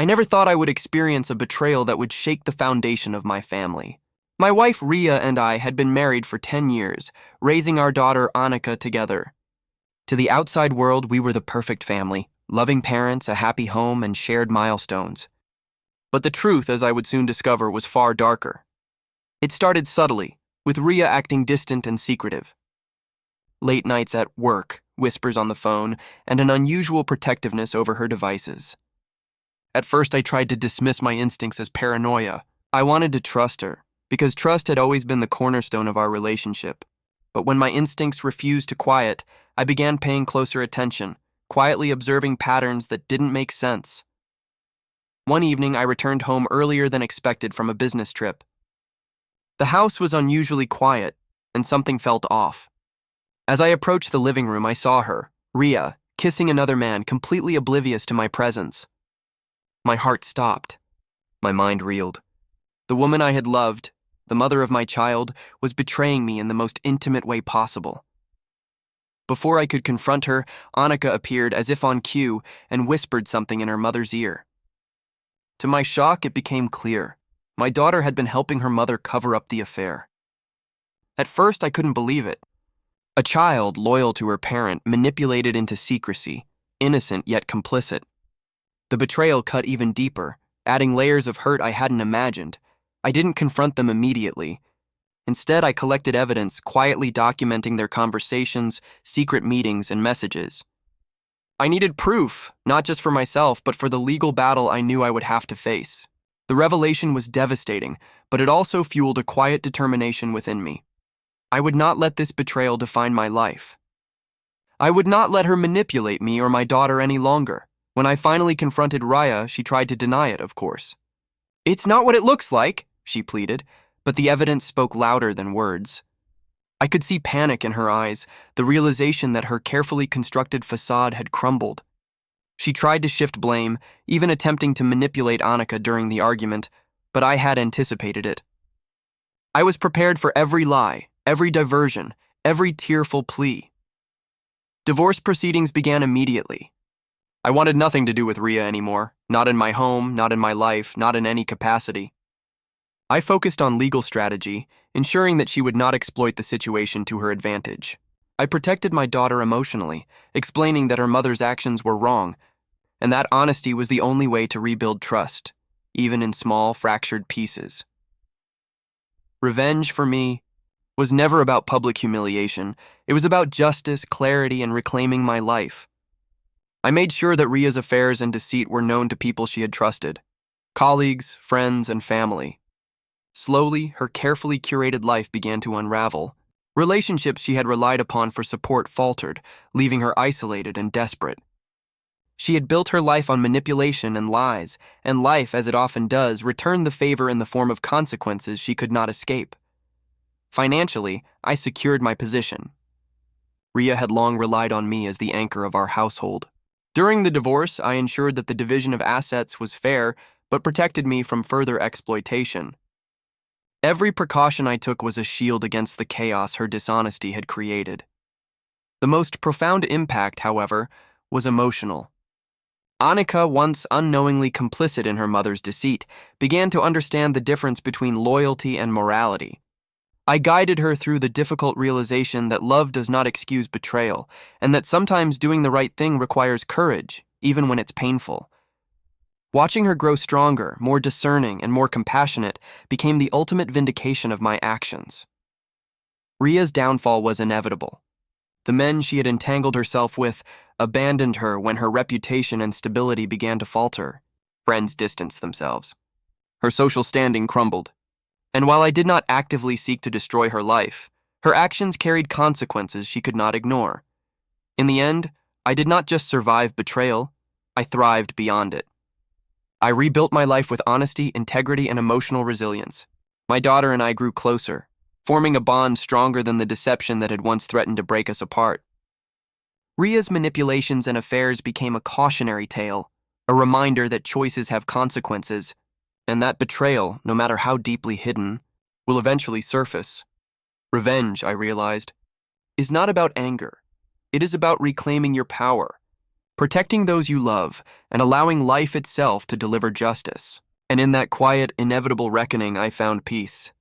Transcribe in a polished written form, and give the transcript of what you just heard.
I never thought I would experience a betrayal that would shake the foundation of my family. My wife Riya and I had been married for 10 years, raising our daughter Anika together. To the outside world, we were the perfect family, loving parents, a happy home, and shared milestones. But the truth, as I would soon discover, was far darker. It started subtly, with Riya acting distant and secretive. Late nights at work, whispers on the phone, and an unusual protectiveness over her devices. At first, I tried to dismiss my instincts as paranoia. I wanted to trust her, because trust had always been the cornerstone of our relationship. But when my instincts refused to quiet, I began paying closer attention, quietly observing patterns that didn't make sense. One evening, I returned home earlier than expected from a business trip. The house was unusually quiet, and something felt off. As I approached the living room, I saw her, Riya, kissing another man, completely oblivious to my presence. My heart stopped. My mind reeled. The woman I had loved, the mother of my child, was betraying me in the most intimate way possible. Before I could confront her, Anika appeared as if on cue and whispered something in her mother's ear. To my shock, it became clear. My daughter had been helping her mother cover up the affair. At first, I couldn't believe it. A child loyal to her parent, manipulated into secrecy, innocent yet complicit. The betrayal cut even deeper, adding layers of hurt I hadn't imagined. I didn't confront them immediately. Instead, I collected evidence, quietly documenting their conversations, secret meetings, and messages. I needed proof, not just for myself, but for the legal battle I knew I would have to face. The revelation was devastating, but it also fueled a quiet determination within me. I would not let this betrayal define my life. I would not let her manipulate me or my daughter any longer. When I finally confronted Riya, she tried to deny it, of course. "It's not what it looks like," she pleaded, but the evidence spoke louder than words. I could see panic in her eyes, the realization that her carefully constructed facade had crumbled. She tried to shift blame, even attempting to manipulate Anika during the argument, but I had anticipated it. I was prepared for every lie, every diversion, every tearful plea. Divorce proceedings began immediately. I wanted nothing to do with Riya anymore, not in my home, not in my life, not in any capacity. I focused on legal strategy, ensuring that she would not exploit the situation to her advantage. I protected my daughter emotionally, explaining that her mother's actions were wrong, and that honesty was the only way to rebuild trust, even in small, fractured pieces. Revenge, for me, was never about public humiliation. It was about justice, clarity, and reclaiming my life. I made sure that Riya's affairs and deceit were known to people she had trusted, colleagues, friends, and family. Slowly, her carefully curated life began to unravel. Relationships she had relied upon for support faltered, leaving her isolated and desperate. She had built her life on manipulation and lies, and life, as it often does, returned the favor in the form of consequences she could not escape. Financially, I secured my position. Riya had long relied on me as the anchor of our household. During the divorce, I ensured that the division of assets was fair, but protected me from further exploitation. Every precaution I took was a shield against the chaos her dishonesty had created. The most profound impact, however, was emotional. Anika, once unknowingly complicit in her mother's deceit, began to understand the difference between loyalty and morality. I guided her through the difficult realization that love does not excuse betrayal, and that sometimes doing the right thing requires courage, even when it's painful. Watching her grow stronger, more discerning, and more compassionate became the ultimate vindication of my actions. Riya's downfall was inevitable. The men she had entangled herself with abandoned her when her reputation and stability began to falter. Friends distanced themselves. Her social standing crumbled. And while I did not actively seek to destroy her life, her actions carried consequences she could not ignore. In the end, I did not just survive betrayal, I thrived beyond it. I rebuilt my life with honesty, integrity, and emotional resilience. My daughter and I grew closer, forming a bond stronger than the deception that had once threatened to break us apart. Riya's manipulations and affairs became a cautionary tale, a reminder that choices have consequences, and that betrayal, no matter how deeply hidden, will eventually surface. Revenge, I realized, is not about anger. It is about reclaiming your power, protecting those you love, and allowing life itself to deliver justice. And in that quiet, inevitable reckoning, I found peace.